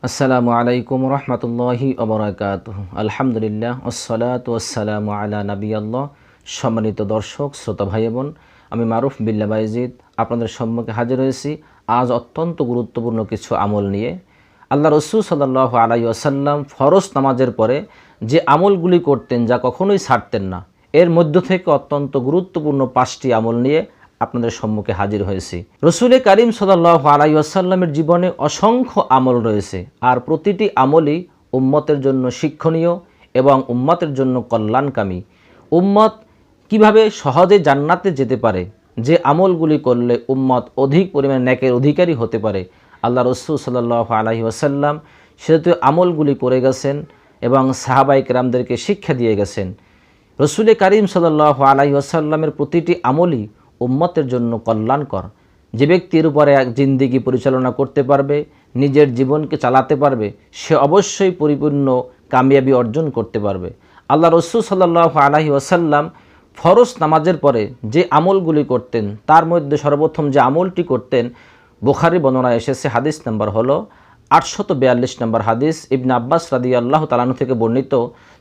আসসালামু আলাইকুম রহমতুল্লাহি ওবরাকাতুহু। আলহামদুলিল্লাহ ওয়াসসালাতু ওয়াসসালামু আলা নাবিয়াল্লাহ। সম্মানিত দর্শক শ্রোতা ভাই বোন, আমি মারুফ বিল্লাহ বাইজিদ আপনাদের সম্মুখে হাজির হয়েছি আজ অত্যন্ত গুরুত্বপূর্ণ কিছু আমল নিয়ে। আল্লাহ রসুল সাল্লাল্লাহু আলাইহি ওয়াসাল্লাম ফরজ নামাজের পরে যে আমলগুলি করতেন যা কখনোই ছাড়তেন না, এর মধ্য থেকে অত্যন্ত গুরুত্বপূর্ণ 5টি আমল নিয়ে আপনাদের সম্মুখে হাজির হয়েছি। রসুল করিম সাল্লাল্লাহু আলাইহি ওয়াসাল্লামের জীবনে অসংখ্য আমল রয়েছে, আর প্রতিটি আমলই উম্মতের জন্য শিক্ষণীয় এবং উম্মতের জন্য কল্যাণকামী। উম্মত কিভাবে সহজে জান্নাতে যেতে পারে, যে আমলগুলি করলে উম্মত অধিক পরিমাণে নেকের অধিকারী হতে পারে, আল্লাহ রসুল সাল্লাল্লাহু আলাইহি ওয়াসাল্লাম সেহেতু আমলগুলি করে গেছেন এবং সাহাবায়ে কেরামদেরকে শিক্ষা দিয়ে গেছেন। রসুল করিম সাল্লাল্লাহু আলাইহি ওয়াসাল্লামের প্রতিটি আমলই উম্মতের জন্য কল্যাণকর। যে ব্যক্তির উপরে এক জিন্দিগি পরিচালনা করতে পারবে, নিজের জীবনকে চালাতে পারবে, সে অবশ্যই পরিপূর্ণ কামিয়াবি অর্জন করতে পারবে। আল্লাহ রসুল সাল্লাল্লাহু আলাইহি ওয়াসাল্লাম ফরজ নামাজের পরে যে আমলগুলি করতেন, তার মধ্যে সর্বপ্রথম যে আমলটি করতেন, বুখারী বর্ণনায় এসেছে, হাদিস নাম্বার হলো 842 নম্বর হাদিস। ইবনে আব্বাস রাদিয়াল্লাহু তাআলা আনহু থেকে বর্ণিত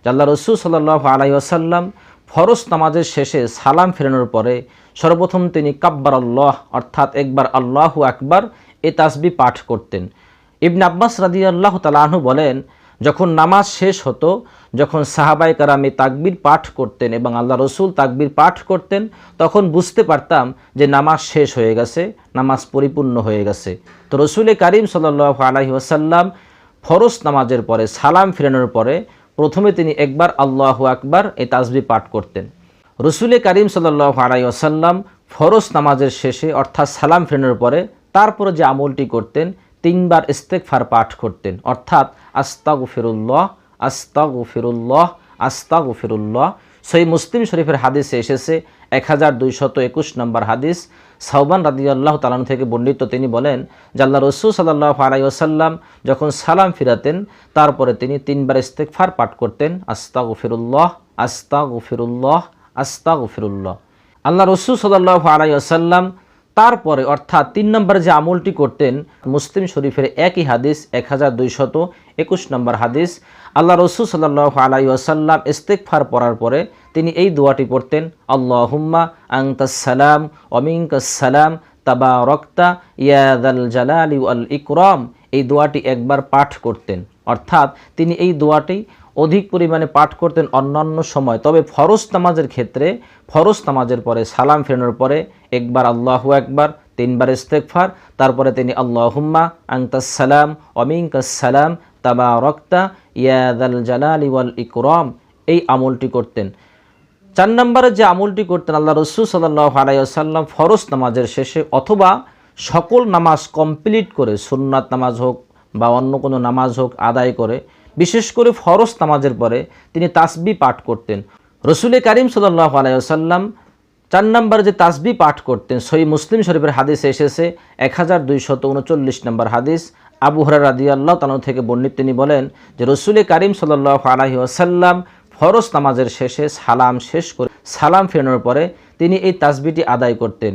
যে আল্লাহ রসুল সাল্লাল্লাহু আলাইহি ওয়াসাল্লাম ফরজ নামাজের শেষে সালাম ফেরানোর পরে সর্বপ্রথম তিনি কাব্বার আল্লাহ অর্থাৎ একবার আল্লাহু আকবার এ তাসবিহ পাঠ করতেন। ইবনে আব্বাস রাদিয়াল্লাহু তাআলা আনহু বলেন, যখন নামাজ শেষ হতো, যখন সাহাবায়ে কেরাম এই তাকবীর পাঠ করতেন এবং আল্লাহ রসুল তাকবীর পাঠ করতেন, তখন বুঝতে পারতাম যে নামাজ শেষ হয়ে গেছে, নামাজ পরিপূর্ণ হয়ে গেছে। তো রসুল করিম সাল্লাল্লাহু আলাইহি ওয়াসাল্লাম ফরজ নামাজের পরে সালাম ফেরানোর পরে প্রথমে তিনি একবার আল্লাহু আকবার এই তাসবিহ পাঠ করতেন। রসুল করিম সাল্লাল্লাহু আলাইহি ওয়াসাল্লাম ফরজ নামাজের শেষে অর্থাৎ সালাম ফেরানোর পরে তারপরে যে আমলটি করতেন, 3বার ইস্তেগফার পাঠ করতেন, অর্থাৎ আস্তাগফিরুল্লাহ আস্তাগফিরুল্লাহ আস্তাগফিরুল্লাহ। সহিহ মুসলিম শরীফের হাদিসে এসেছে 1221 নম্বর হাদিস। সাওবান রাদিয়াল্লাহু তাআলা থেকে বর্ণিত, তিনি বলেন যে আল্লাহ রসুল সাল্লাল্লাহু আলাইহি ওয়াসাল্লাম যখন সালাম ফিরাতেন তারপরে তিনি 3বার ইস্তেগফার পাঠ করতেন, আস্তাগফিরুল্লাহ আস্তাগফিরুল্লাহ আস্তাগফিরুল্লাহ। আল্লাহ রসুল সাল্লাল্লাহু আলাইহি ওয়াসাল্লাম তারপরে অর্থাৎ 3 নম্বরে যে আমলটি করতেন, মুসলিম শরীফের একই হাদিস 1221 নম্বর হাদিস। আল্লাহ রসুল সাল্লাল্লাহু আলাইহি ওয়াসাল্লাম ইস্তেগফার পড়ার পরে তিনি এই দোয়াটি পড়তেন, আল্লাহুম্মা আনতাস সালাম ওয়া মিনকাস সালাম তাবারাকতা ইয়া যাল জালালি ওয়াল ইকরাম। এই দোয়াটি একবার পাঠ করতেন, অর্থাৎ তিনি এই দোয়াটি অধিক পরিমাণে পাঠ করতেন অন্যান্য সময়। তবে ফরজ নামাজের ক্ষেত্রে ফরজ নামাজের পরে সালাম ফেরানোর পরে একবার আল্লাহু আকবার, 3বার ইস্তেগফার, তারপরে তিনি আল্লাহুম্মা আনতাস সালাম ওয়া মিনকাস সালাম তাবারাকতা ইয়া যাল জালালি ওয়াল ইকরাম এই আমলটি করতেন। 4 নম্বরে যে আমলটি করতেন আল্লাহ রসুল সাল্লাল্লাহু আলাইহি ওয়াসাল্লাম ফরজ নামাজের শেষে অথবা সকল নামাজ কমপ্লিট করে, সুন্নাত নামাজ হোক বা অন্য কোনো নামাজ হোক আদায় করে, বিশেষ করে ফরজ নামাজের পরে তিনি তাসবিহ পাঠ করতেন। রসুল করিম সাল্লাল্লাহু আলাইহি ওয়াসাল্লাম 4 নম্বরে যে তাসবিহ পাঠ করতেন, সহিহ মুসলিম শরীফের হাদিসে এসেছে 1239 নম্বর হাদিস। আবু হুরায়রা রাদিয়াল্লাহু তাআলা থেকে বর্ণিত, তিনি বলেন যে রসুল করিম সাল্লাল্লাহু আলাইহি ওয়াসাল্লাম ফরজ নামাজের শেষে সালাম শেষ করে সালাম ফেরানোর পরে তিনি এই তাসবিহটি আদায় করতেন,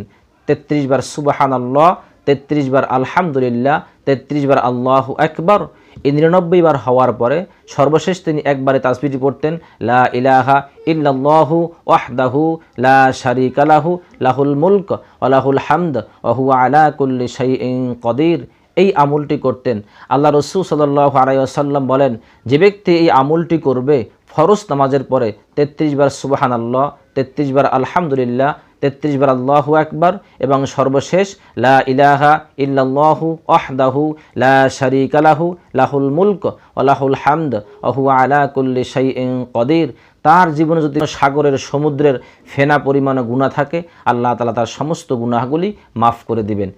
33 বার সুবহানাল্লাহ, 33 বার আলহামদুলিল্লাহ, 33 বার আল্লাহু আকবার। এই 99 বার হওয়ার পরে সর্বশেষ তিনি একবারে তাসবিহটি পড়তেন, লা ইলাহা ইল্লাল্লাহু ওয়াহদাহু লা শারীকা লাহু লাহুল মুলক ওয়া লাহুল হামদ ওয়া হুয়া আলা কুল্লি শাইইন কদির। এই আমলটি করতেন। আল্লাহ রসুল সাল্লাল্লাহু আলাইহি ওয়াসাল্লাম বলেন, যে ব্যক্তি এই আমলটি করবে ফরজ নামাজের পরে 33 বার সুবহানাল্লাহ, 33 বার আলহামদুলিল্লাহ, 33 বার আল্লাহু আকবার এবং সর্বশেষ লা ইলাহা ইল্লাল্লাহু ওয়াহদাহু লা শারীকা লাহু লাহুল মুলক ওয়া লাহুল হামদ ওয়া হুয়া আলা কুল্লি শাইইন কদির, তার জীবনে যদি সাগরের সমুদ্রের ফেনা পরিমাণে গুনাহ থাকে, আল্লাহ তাআলা তার সমস্ত গুনাহগুলি মাফ করে দিবেন।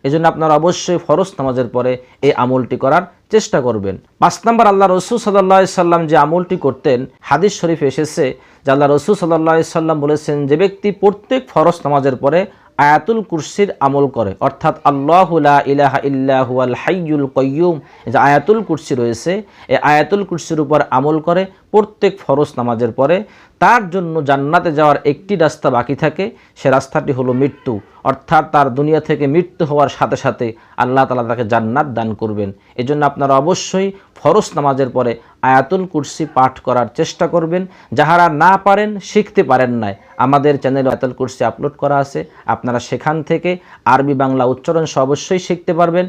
এজন্য আপনারা অবশ্যই ফরজ নামাজের পরে এই আমলটি করার চেষ্টা করবেন। 5 নম্বর আল্লাহ রসুল সাল্লাল্লাহু আলাইহি সাল্লাম যে আমলটি করতেন, হাদিস শরীফে এসেছে যে আল্লাহ রসুল সাল্লাল্লাহু আলাইহি সাল্লাম বলেছেন, যে ব্যক্তি প্রত্যেক ফরজ নামাজের পরে আয়াতুল কুরসির আমল করে, অর্থাৎ আল্লাহু লা ইলাহা ইল্লা হুয়াল হাইয়ুল কাইয়্যুম, যে আয়াতুল কুরসি রয়েছে, এই আয়াতুল কুরসির উপর আমল করে প্রত্যেক ফরজ নামাজের পরে, তার জন্য জান্নাতে যাওয়ার একটি রাস্তা বাকি থাকে, সে রাস্তাটি হলো মৃত্যু। অর্থাৎ তার দুনিয়া থেকে মৃত্যু হওয়ার সাথে সাথে আল্লাহ তাআলা তাকে জান্নাত দান করবেন। এজন্য আপনারা অবশ্যই ফরজ নামাজের পরে আয়াতুল কুরসি পাঠ করার চেষ্টা করবেন। যাহারা না পারেন, শিখতে পারেন না, আমাদের চ্যানেলে আয়াতুল কুরসি আপলোড করা আছে, আপনারা সেখান থেকে আরবি বাংলা উচ্চারণ সহ অবশ্যই শিখতে পারবেন।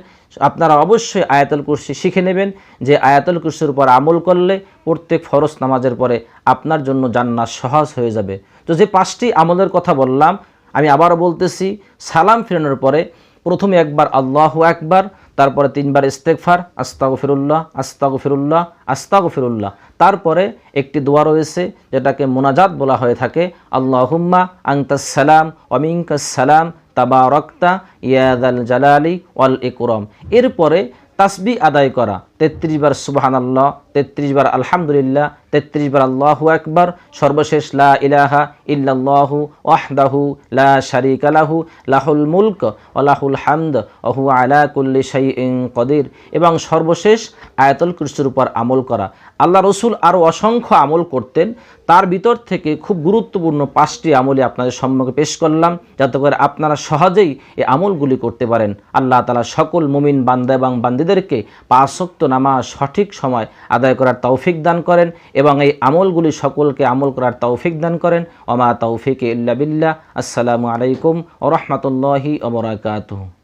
আপনারা অবশ্যই আয়াতুল কুরসি শিখে নেবেন, যে আয়াতুল কুরসির উপর আমল করলে প্রত্যেক ফরজ নামাজের পরে আপনার জন্য জান্নাত সহজ হয়ে যাবে। তো যে 5টি আমলের কথা বললাম, আমি আবারও বলতেছি, সালাম ফিরানোর পরে প্রথমে একবার আল্লাহু আকবার, তারপরে 3 বার ইস্তেগফার, আস্তাগফিরুল্লাহ আস্তাগফিরুল্লাহ আস্তাগফিরুল্লাহ। তারপরে একটি দোয়া রয়েছে যেটাকে মুনাজাত বলা হয়ে থাকে, আল্লাহুম্মা আনতাস সালাম ওয়া মিনকাস সালাম তাবারাকতা ইয়া যাল জালালি ওয়াল ইকরাম। এরপরে তাসবিহ আদায় করা, 33 বার সুবহানাল্লাহ, 33 বার আলহামদুলিল্লাহ, 33 বার আল্লাহু আকবার, সর্বশেষ লা ইলাহা ইল্লাল্লাহু ওয়াহদাহু লা শারীকা লাহু লাহুল মুলক ওয়া লাহুল হামদ ওয়া হুয়া আলা কুল্লি শাইইন কদির, এবং সর্বশেষ আয়াতুল কুরসির উপর আমল করা। আল্লাহ রসুল আরও অসংখ্য আমল করতেন, তার ভিতর থেকে খুব গুরুত্বপূর্ণ 5টি আমলই আপনাদের সম্মুখে পেশ করলাম, যাতে করে আপনারা সহজেই এই আমলগুলি করতে পারেন। আল্লাহ তাআলা সকল মুমিন বান্দা এবং বান্দীদেরকে 5 ওয়াক্ত নামাজ সঠিক সময় আদায় করার তৌফিক দান করেন, এবং এই আমলগুলি সকলকে আমল করার তৌফিক দান করেন। ওমা তৌফিক ইল্লা বিল্লাহ। আসসালামু আলাইকুম ওয়া রাহমাতুল্লাহি ওয়া বারাকাতুহু।